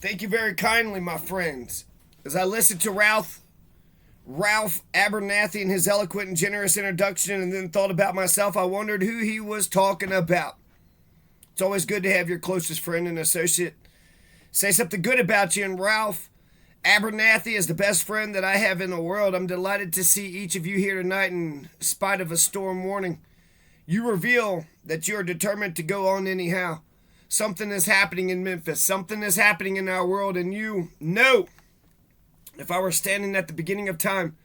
Thank you very kindly, my friends. As I listened to Ralph Abernathy and his eloquent and generous introduction and then thought about myself, I wondered who he was talking about. It's always good to have your closest friend and associate say something good about you, and Ralph Abernathy is the best friend that I have in the world. I'm delighted to see each of you here tonight in spite of a storm warning. You reveal that you are determined to go on anyhow. Something is happening in Memphis. Something is happening in our world, and you know, if I were standing at the beginning of time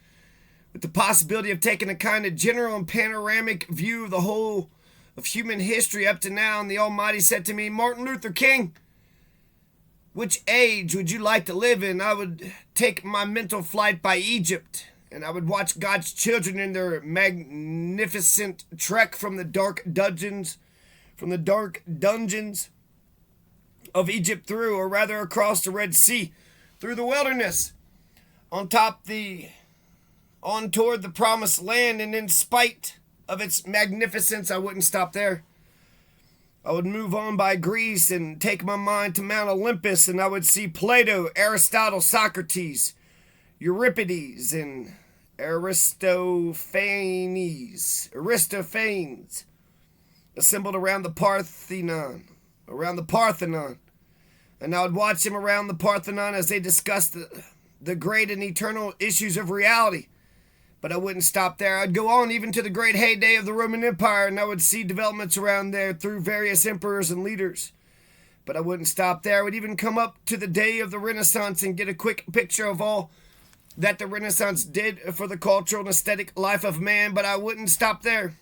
with the possibility of taking a kind of general and panoramic view of the whole of human history up to now, and the Almighty said to me, Martin Luther King, which age would you like to live in? I would take my mental flight by Egypt, and I would watch God's children in their magnificent trek from the dark dungeons of Egypt through, or rather across the Red Sea, through the wilderness, on toward the promised land, and in spite of its magnificence, I wouldn't stop there. I would move on by Greece and take my mind to Mount Olympus, and I would see Plato, Aristotle, Socrates, Euripides, and Aristophanes assembled around the Parthenon. And I would watch them around the Parthenon as they discussed the great and eternal issues of reality. But I wouldn't stop there. I'd go on even to the great heyday of the Roman Empire, and I would see developments around there through various emperors and leaders. But I wouldn't stop there. I would even come up to the day of the Renaissance and get a quick picture of all that the Renaissance did for the cultural and aesthetic life of man. But I wouldn't stop there.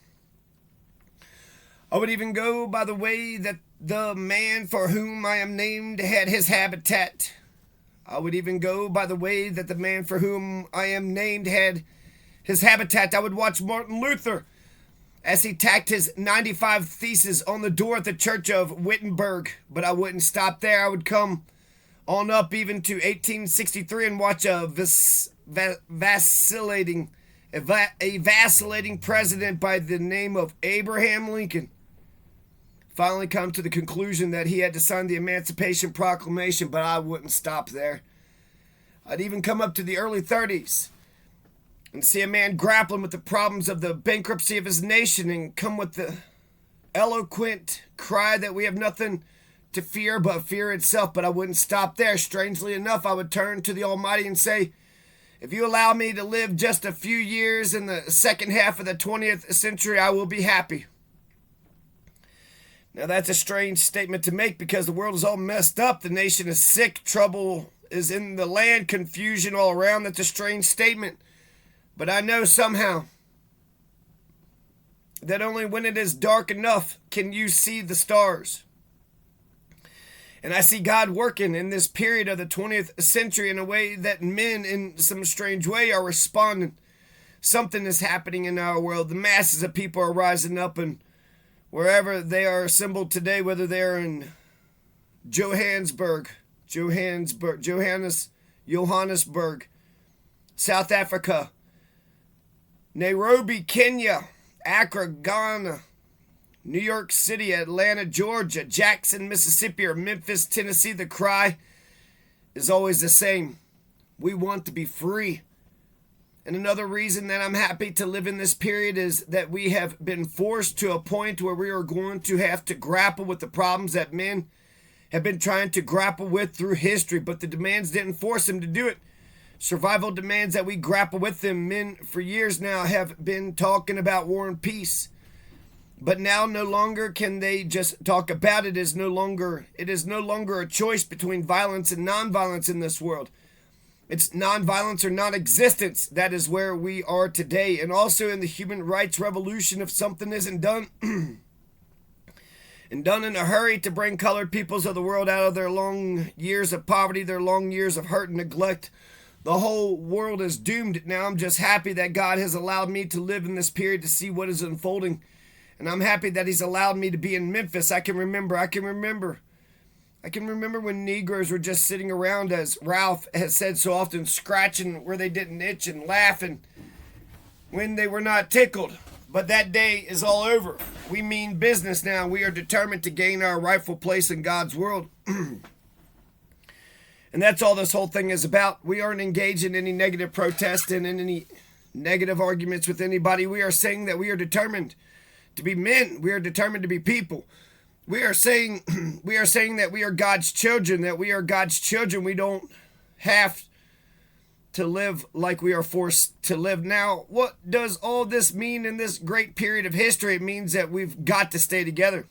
I would even go by the way that the man for whom I am named had his habitat. I would even go by the way that the man for whom I am named had his habitat. I would watch Martin Luther as he tacked his 95 Theses on the door at the Church of Wittenberg. But I wouldn't stop there. I would come on up even to 1863 and watch a vacillating president by the name of Abraham Lincoln finally come to the conclusion that he had to sign the Emancipation Proclamation. But I wouldn't stop there. I'd even come up to the early 30s and see a man grappling with the problems of the bankruptcy of his nation and come with the eloquent cry that we have nothing to fear but fear itself. But I wouldn't stop there. Strangely enough, I would turn to the Almighty and say, if you allow me to live just a few years in the second half of the 20th century, I will be happy. Now that's a strange statement to make because the world is all messed up. The nation is sick. Trouble is in the land. Confusion all around. That's a strange statement. But I know somehow that only when it is dark enough can you see the stars. And I see God working in this period of the 20th century in a way that men in some strange way are responding. Something is happening in our world. The masses of people are rising up, and wherever they are assembled today, whether they're in Johannesburg, South Africa, Nairobi, Kenya, Accra, Ghana, New York City, Atlanta, Georgia, Jackson, Mississippi, or Memphis, Tennessee, the cry is always the same. We want to be free. And another reason that I'm happy to live in this period is that we have been forced to a point where we are going to have to grapple with the problems that men have been trying to grapple with through history, but the demands didn't force them to do it. Survival demands that we grapple with them. Men for years now have been talking about war and peace. But now no longer can they just talk about it. It is no longer a choice between violence and nonviolence in this world. It's nonviolence or non-existence. That is where we are today. And also in the human rights revolution, if something isn't done and done in a hurry to bring colored peoples of the world out of their long years of poverty, their long years of hurt and neglect, the whole world is doomed. Now I'm just happy that God has allowed me to live in this period to see what is unfolding. And I'm happy that he's allowed me to be in Memphis. I can remember when Negroes were just sitting around, as Ralph has said so often, scratching where they didn't itch and laughing when they were not tickled. But that day is all over. We mean business now. We are determined to gain our rightful place in God's world. And that's all this whole thing is about. We aren't engaged in any negative protest and in any negative arguments with anybody. We are saying that we are determined to be men. We are determined to be people. We are saying that we are God's children, that we are God's children. We don't have to live like we are forced to live. Now, what does all this mean in this great period of history? It means that we've got to stay together.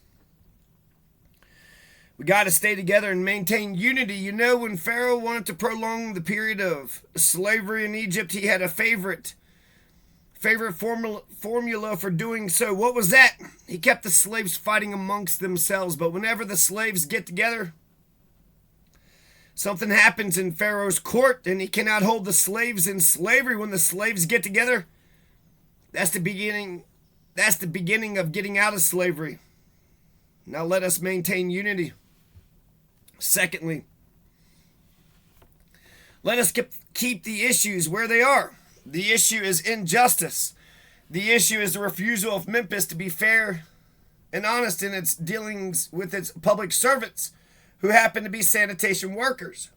We got to stay together and maintain unity. You know, when Pharaoh wanted to prolong the period of slavery in Egypt, he had a favorite formula for doing so. What was that? He kept the slaves fighting amongst themselves. But whenever the slaves get together, something happens in Pharaoh's court, and he cannot hold the slaves in slavery. When the slaves get together, that's the beginning. That's the beginning of getting out of slavery. Now let us maintain unity. Secondly, let us keep the issues where they are. The issue is injustice. The issue is the refusal of Memphis to be fair and honest in its dealings with its public servants who happen to be sanitation workers.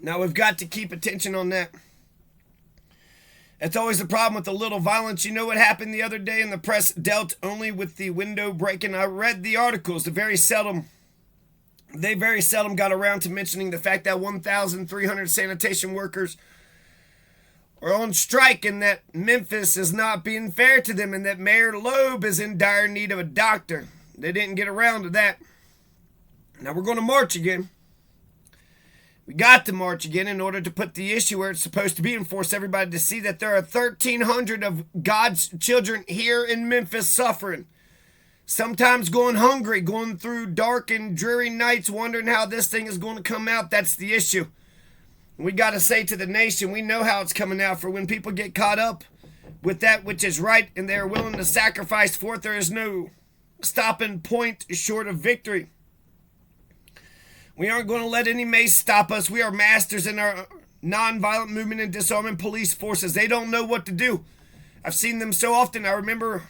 Now we've got to keep attention on that. That's always the problem with a little violence. You know what happened the other day in the press dealt only with the window breaking. I read the articles. They very seldom got around to mentioning the fact that 1,300 sanitation workers are on strike and that Memphis is not being fair to them and that Mayor Loeb is in dire need of a doctor. They didn't get around to that. Now we're going to march again. We got to march again in order to put the issue where it's supposed to be and force everybody to see that there are 1,300 of God's children here in Memphis suffering. Sometimes going hungry, going through dark and dreary nights, wondering how this thing is going to come out. That's the issue. We got to say to the nation, we know how it's coming out. For when people get caught up with that which is right and they are willing to sacrifice for it, there is no stopping point short of victory. We aren't going to let any mace stop us. We are masters in our nonviolent movement and disarming police forces. They don't know what to do. I've seen them so often. I remember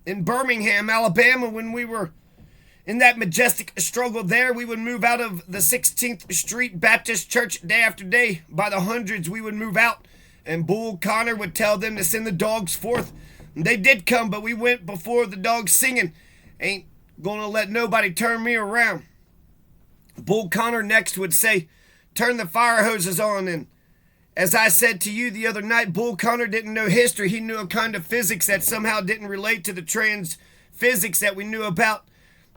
in Birmingham, Alabama, when we were in that majestic struggle there, we would move out of the 16th Street Baptist Church day after day. By the hundreds, we would move out, and Bull Connor would tell them to send the dogs forth. And they did come, but we went before the dogs singing. Ain't going to let nobody turn me around. Bull Connor next would say, turn the fire hoses on. And as I said to you the other night, Bull Connor didn't know history. He knew a kind of physics that somehow didn't relate to the trans physics that we knew about.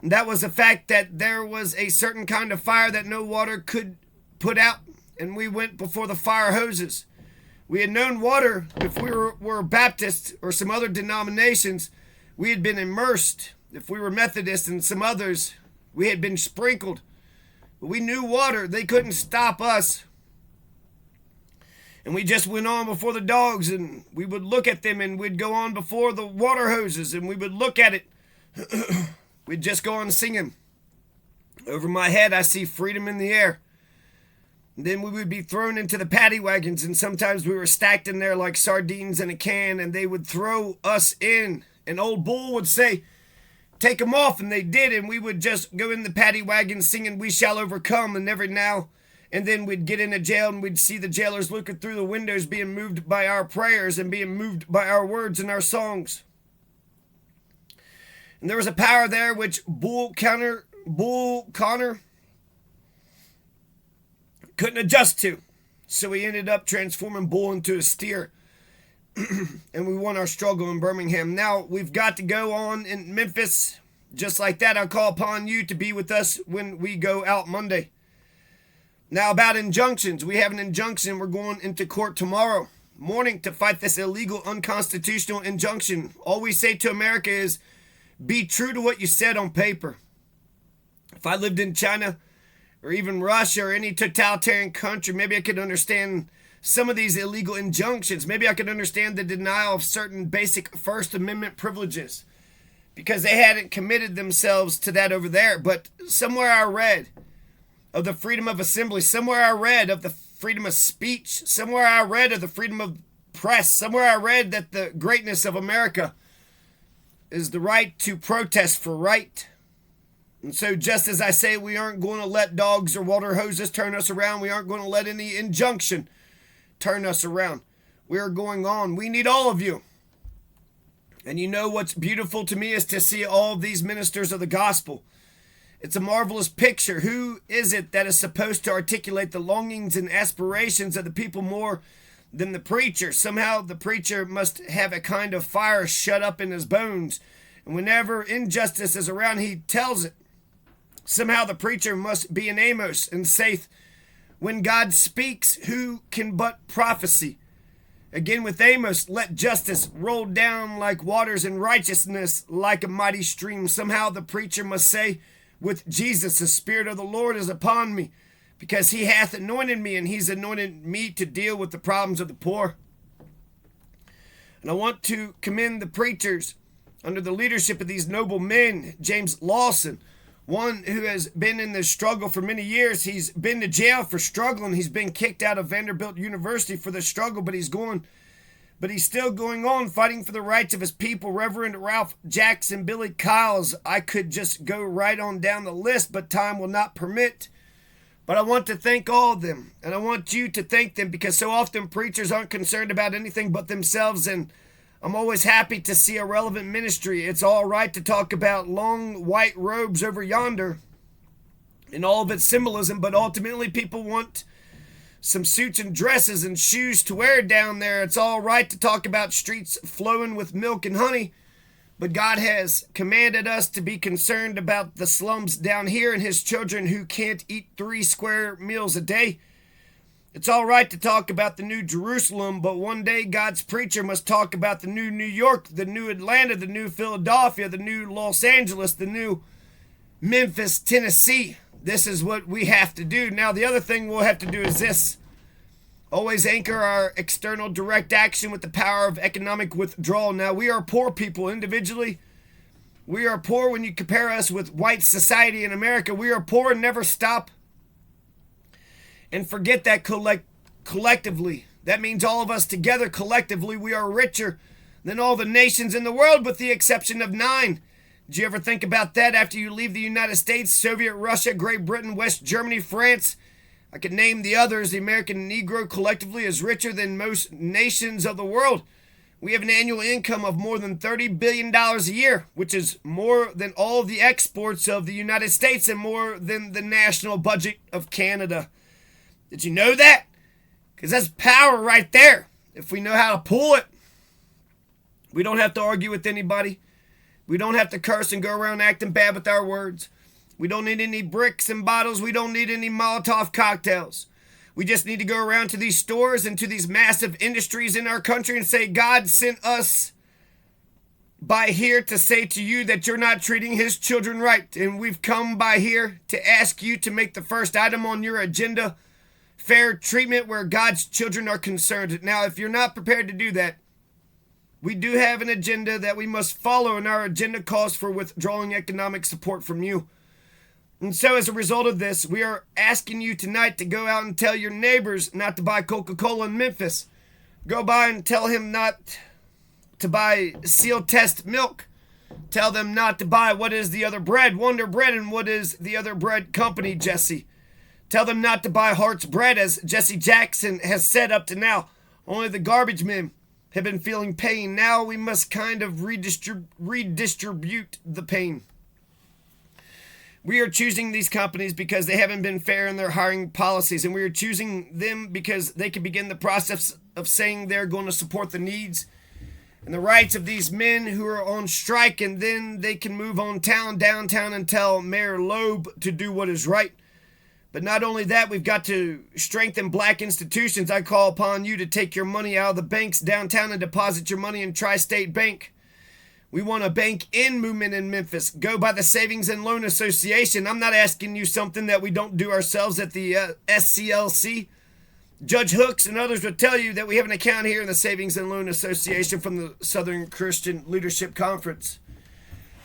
And that was the fact that there was a certain kind of fire that no water could put out. And we went before the fire hoses. We had known water if we were Baptist or some other denominations. We had been immersed. If we were Methodist and some others, we had been sprinkled. We knew water. They couldn't stop us. And we just went on before the dogs, and we would look at them, and we'd go on before the water hoses, and we would look at it. We'd just go on singing. Over my head, I see freedom in the air. And then we would be thrown into the paddy wagons, and sometimes we were stacked in there like sardines in a can, and they would throw us in. And old Bull would say, take them off, and they did, and we would just go in the paddy wagon singing We Shall Overcome, and every now and then we'd get into jail and we'd see the jailers looking through the windows being moved by our prayers and being moved by our words and our songs. And there was a power there which Bull Connor couldn't adjust to, so he ended up transforming Bull into a steer. And we won our struggle in Birmingham. Now we've got to go on in Memphis. Just like that, I call upon you to be with us when we go out Monday. Now about injunctions. We have an injunction. We're going into court tomorrow morning to fight this illegal, unconstitutional injunction. All we say to America is, be true to what you said on paper. If I lived in China or even Russia or any totalitarian country, maybe I could understand some of these illegal injunctions. Maybe I could understand the denial of certain basic First Amendment privileges because they hadn't committed themselves to that over there. But somewhere I read of the freedom of assembly, somewhere I read of the freedom of speech, somewhere I read of the freedom of press. Somewhere I read that the greatness of America is the right to protest for right. And so just as I say, we aren't going to let dogs or water hoses turn us around. We aren't going to let any injunction turn us around. We are going on. We need all of you. And you know what's beautiful to me is to see all of these ministers of the gospel. It's a marvelous picture. Who is it that is supposed to articulate the longings and aspirations of the people more than the preacher? Somehow the preacher must have a kind of fire shut up in his bones. And whenever injustice is around, he tells it. Somehow the preacher must be an Amos and saith, when God speaks, who can but prophesy? Again with Amos, let justice roll down like waters and righteousness like a mighty stream. Somehow the preacher must say with Jesus, the Spirit of the Lord is upon me, because he hath anointed me, and he's anointed me to deal with the problems of the poor. And I want to commend the preachers under the leadership of these noble men. James Lawson, one who has been in this struggle for many years. He's been to jail for struggling. He's been kicked out of Vanderbilt University for the struggle, but he's still going on, fighting for the rights of his people. Reverend Ralph Jackson, Billy Kyles. I could just go right on down the list, but time will not permit. But I want to thank all of them, and I want you to thank them, because so often preachers aren't concerned about anything but themselves, and I'm always happy to see a relevant ministry. It's all right to talk about long white robes over yonder and all of its symbolism, but ultimately people want some suits and dresses and shoes to wear down there. It's all right to talk about streets flowing with milk and honey, but God has commanded us to be concerned about the slums down here and his children who can't eat 3 square meals a day. It's all right to talk about the new Jerusalem, but one day God's preacher must talk about the new New York, the new Atlanta, the new Philadelphia, the new Los Angeles, the new Memphis, Tennessee. This is what we have to do. Now, the other thing we'll have to do is this. Always anchor our external direct action with the power of economic withdrawal. Now, we are poor people individually. We are poor when you compare us with white society in America. We are poor and never stop. And forget that collectively. That means all of us together collectively, we are richer than all the nations in the world with the exception of 9. Did you ever think about that after you leave the United States, Soviet Russia, Great Britain, West Germany, France? I could name the others. The American Negro collectively is richer than most nations of the world. We have an annual income of more than $30 billion a year, which is more than all of the exports of the United States and more than the national budget of Canada. Did you know that? Because that's power right there. If we know how to pull it, we don't have to argue with anybody. We don't have to curse and go around acting bad with our words. We don't need any bricks and bottles. We don't need any Molotov cocktails. We just need to go around to these stores and to these massive industries in our country and say, God sent us by here to say to you that you're not treating his children right. And we've come by here to ask you to make the first item on your agenda fair treatment where God's children are concerned. Now, if you're not prepared to do that, we do have an agenda that we must follow, and our agenda calls for withdrawing economic support from you. And so as a result of this, we are asking you tonight to go out and tell your neighbors not to buy Coca-Cola in Memphis. Go by and tell him not to buy seal test milk. Tell them not to buy, what is the other bread? Wonder Bread. And what is the other bread company, Jesse? Tell them not to buy Hart's Bread, as Jesse Jackson has said up to now. Only the garbage men have been feeling pain. Now we must kind of redistribute the pain. We are choosing these companies because they haven't been fair in their hiring policies, and we are choosing them because they can begin the process of saying they're going to support the needs and the rights of these men who are on strike, and then they can move on downtown and tell Mayor Loeb to do what is right. But not only that, we've got to strengthen black institutions. I call upon you to take your money out of the banks downtown and deposit your money in Tri-State Bank. We want a bank-in movement in Memphis. Go by the Savings and Loan Association. I'm not asking you something that we don't do ourselves at the SCLC. Judge Hooks and others would tell you that we have an account here in the Savings and Loan Association from the Southern Christian Leadership Conference.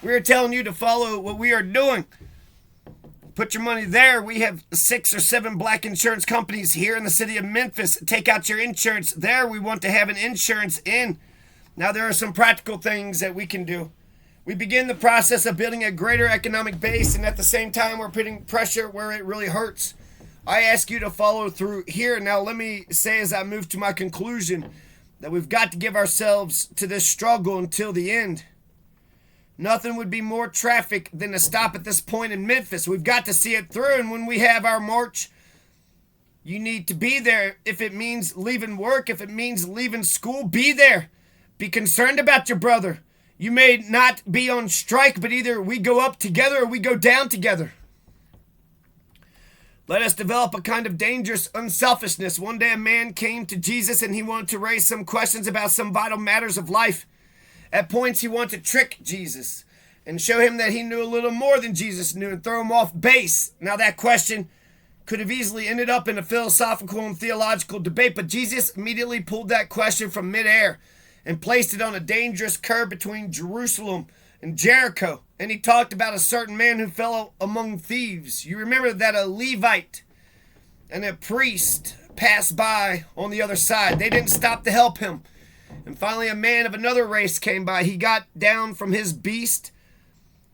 We're telling you to follow what we are doing. Put your money there. We have 6 or 7 black insurance companies here in the city of Memphis. Take out your insurance there. We want to have an insurance in. Now, there are some practical things that we can do. We begin the process of building a greater economic base, and at the same time, we're putting pressure where it really hurts. I ask you to follow through here. Now, let me say as I move to my conclusion that we've got to give ourselves to this struggle until the end. Nothing would be more traffic than to stop at this point in Memphis. We've got to see it through, and when we have our march, you need to be there. If it means leaving work, if it means leaving school, be there. Be concerned about your brother. You may not be on strike, but either we go up together or we go down together. Let us develop a kind of dangerous unselfishness. One day a man came to Jesus and he wanted to raise some questions about some vital matters of life. At points, he wanted to trick Jesus and show him that he knew a little more than Jesus knew and throw him off base. Now, that question could have easily ended up in a philosophical and theological debate, but Jesus immediately pulled that question from midair and placed it on a dangerous curve between Jerusalem and Jericho. And he talked about a certain man who fell among thieves. You remember that a Levite and a priest passed by on the other side. They didn't stop to help him. And finally, a man of another race came by. He got down from his beast,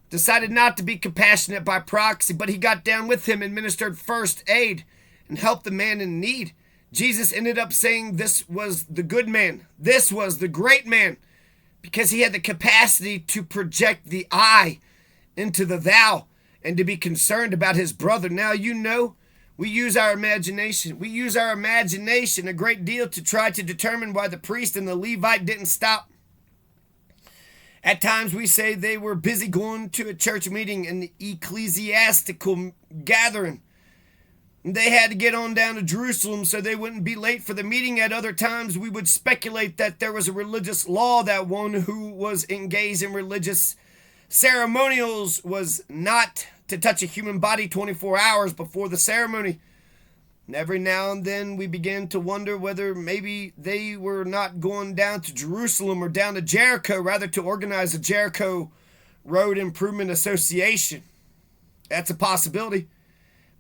decided not to be compassionate by proxy, but he got down with him, administered first aid, and helped the man in need. Jesus ended up saying this was the good man. This was the great man, because he had the capacity to project the I into the thou and to be concerned about his brother. Now, you know, we use our imagination. We use our imagination a great deal to try to determine why the priest and the Levite didn't stop. At times we say they were busy going to a church meeting, an ecclesiastical gathering. They had to get on down to Jerusalem so they wouldn't be late for the meeting. At other times we would speculate that there was a religious law that one who was engaged in religious ceremonials was not to touch a human body 24 hours before the ceremony. And every now and then we begin to wonder whether maybe they were not going down to Jerusalem or down to Jericho, rather to organize a Jericho Road Improvement Association. That's a possibility.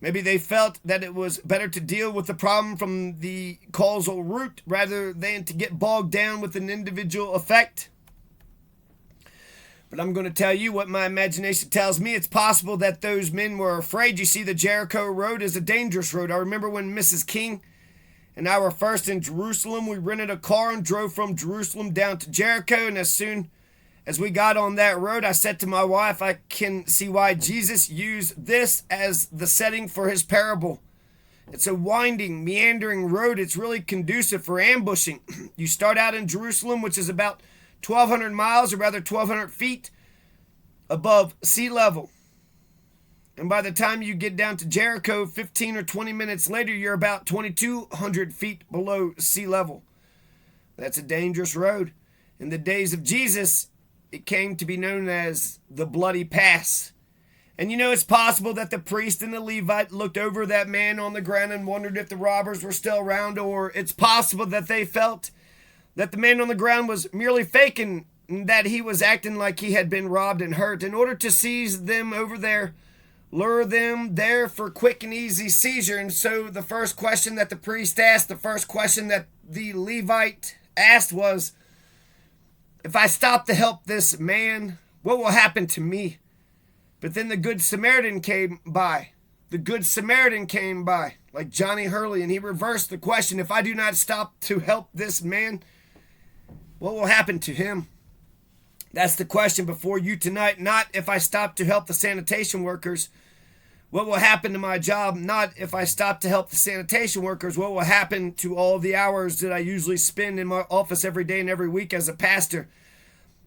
Maybe they felt that it was better to deal with the problem from the causal root rather than to get bogged down with an individual effect. But I'm going to tell you what my imagination tells me. It's possible that those men were afraid. You see, the Jericho Road is a dangerous road. I remember when Mrs. King and I were first in Jerusalem, we rented a car and drove from Jerusalem down to Jericho. And as soon as we got on that road, I said to my wife, I can see why Jesus used this as the setting for his parable. It's a winding, meandering road. It's really conducive for ambushing. You start out in Jerusalem, which is about 1,200 miles, or rather 1,200 feet above sea level. And by the time you get down to Jericho, 15 or 20 minutes later, you're about 2,200 feet below sea level. That's a dangerous road. In the days of Jesus, it came to be known as the Bloody Pass. And you know, it's possible that the priest and the Levite looked over that man on the ground and wondered if the robbers were still around, or it's possible that they felt that the man on the ground was merely faking, that he was acting like he had been robbed and hurt in order to seize them over there, lure them there for quick and easy seizure. And so the first question that the priest asked, the first question that the Levite asked was, if I stop to help this man, what will happen to me? But then the Good Samaritan came by. The Good Samaritan came by, like Johnny Hurley, and he reversed the question. If I do not stop to help this man, what will happen to him? That's the question before you tonight. Not if I stop to help the sanitation workers, what will happen to my job? Not if I stop to help the sanitation workers, what will happen to all the hours that I usually spend in my office every day and every week as a pastor?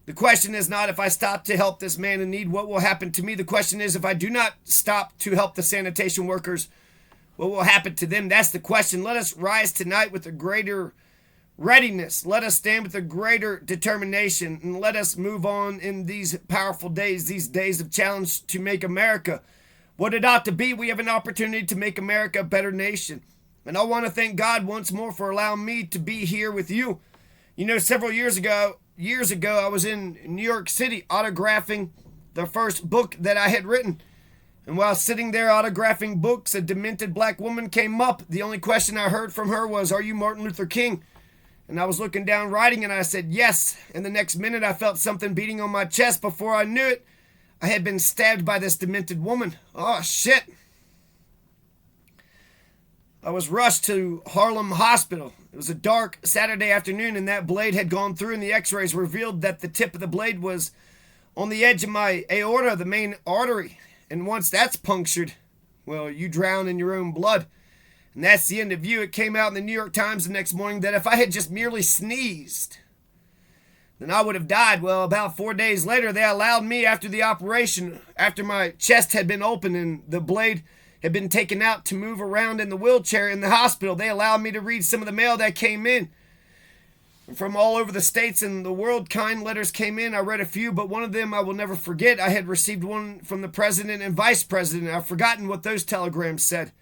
The question is not if I stop to help this man in need, what will happen to me? The question is, if I do not stop to help the sanitation workers, what will happen to them? That's the question. Let us rise tonight with a greater readiness. Let us stand with a greater determination, and let us move on in these powerful days, these days of challenge, to make America what it ought to be. We have an opportunity to make America a better nation. And I want to thank God once more for allowing me to be here with you. You know, several years ago, I was in New York City autographing the first book that I had written. And while sitting there autographing books, a demented black woman came up. The only question I heard from her was, "Are you Martin Luther King?" And I was looking down writing and I said, "Yes." And the next minute I felt something beating on my chest. Before I knew it, I had been stabbed by this demented woman. Oh, shit. I was rushed to Harlem Hospital. It was a dark Saturday afternoon and that blade had gone through and the x-rays revealed that the tip of the blade was on the edge of my aorta, the main artery. And once that's punctured, well, you drown in your own blood. And that's the end of you. It came out in the New York Times the next morning that if I had just merely sneezed, then I would have died. Well, about 4 days later, they allowed me after the operation, after my chest had been opened and the blade had been taken out, to move around in the wheelchair in the hospital. They allowed me to read some of the mail that came in from all over the states and the world. Kind letters came in. I read a few, but one of them I will never forget. I had received one from the president and vice president. I've forgotten what those telegrams said.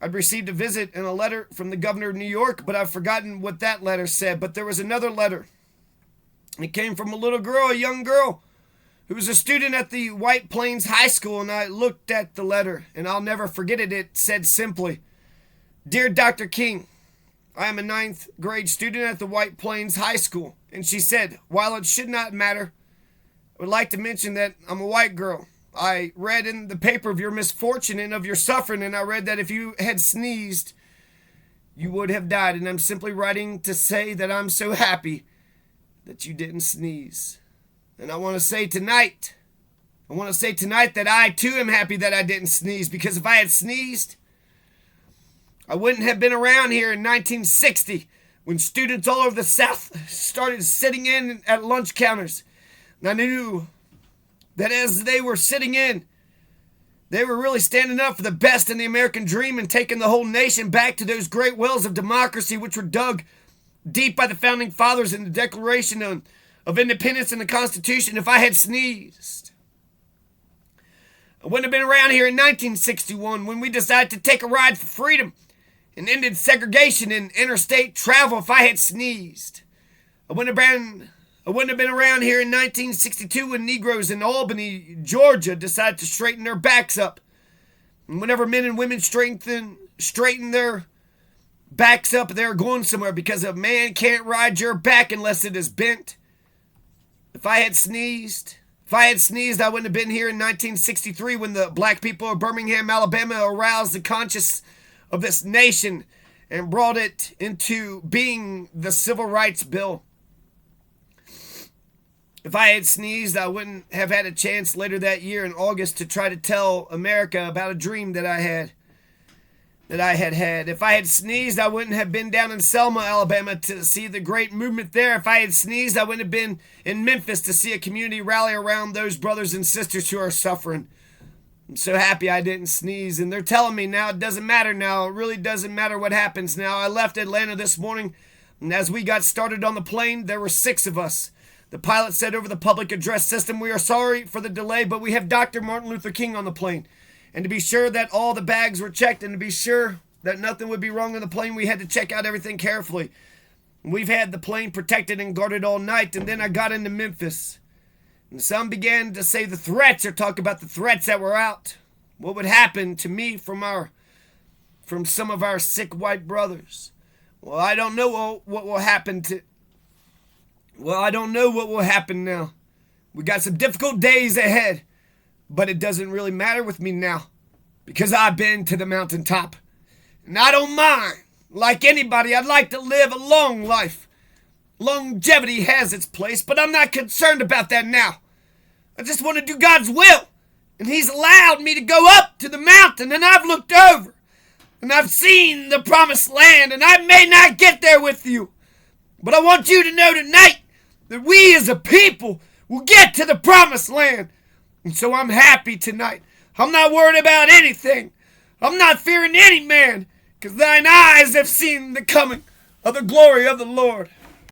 I'd received a visit and a letter from the governor of New York, but I've forgotten what that letter said. But there was another letter. It came from a little girl, a young girl, who was a student at the White Plains High School, and I looked at the letter, and I'll never forget it. It said simply, "Dear Dr. King, I am a 9th grade student at the White Plains High School." And she said, "While it should not matter, I would like to mention that I'm a white girl. I read in the paper of your misfortune and of your suffering, and I read that if you had sneezed, you would have died. And I'm simply writing to say that I'm so happy that you didn't sneeze. And I want to say tonight that I too am happy that I didn't sneeze, because if I had sneezed, I wouldn't have been around here in 1960 when students all over the South started sitting in at lunch counters. And I knew that as they were sitting in, they were really standing up for the best in the American dream and taking the whole nation back to those great wells of democracy which were dug deep by the founding fathers in the Declaration of Independence and the Constitution. If I had sneezed, I wouldn't have been around here in 1961 when we decided to take a ride for freedom and ended segregation in interstate travel. If I had sneezed, I wouldn't have been around here in 1962 when Negroes in Albany, Georgia decided to straighten their backs up. And whenever men and women straighten their backs up, they're going somewhere, because a man can't ride your back unless it is bent. If I had sneezed, I wouldn't have been here in 1963 when the black people of Birmingham, Alabama aroused the conscience of this nation and brought it into being the Civil Rights Bill. If I had sneezed, I wouldn't have had a chance later that year in August to try to tell America about a dream that I had had. If I had sneezed, I wouldn't have been down in Selma, Alabama to see the great movement there. If I had sneezed, I wouldn't have been in Memphis to see a community rally around those brothers and sisters who are suffering. I'm so happy I didn't sneeze, and they're telling me now it doesn't matter now. It really doesn't matter what happens now. I left Atlanta this morning, and as we got started on the plane, there were 6 of us. The pilot said over the public address system, "We are sorry for the delay, but we have Dr. Martin Luther King on the plane." And to be sure that all the bags were checked and to be sure that nothing would be wrong on the plane, we had to check out everything carefully. We've had the plane protected and guarded all night, and then I got into Memphis. And some began to say the threats, or talk about the threats that were out. What would happen to me from some of our sick white brothers? Well, I don't know what will happen now. We got some difficult days ahead, but it doesn't really matter with me now, because I've been to the mountaintop. And I don't mind. Like anybody, I'd like to live a long life. Longevity has its place, but I'm not concerned about that now. I just want to do God's will. And He's allowed me to go up to the mountain, and I've looked over, and I've seen the promised land, and I may not get there with you. But I want you to know tonight that we as a people will get to the promised land. And so I'm happy tonight. I'm not worried about anything. I'm not fearing any man, because thine eyes have seen the coming of the glory of the Lord.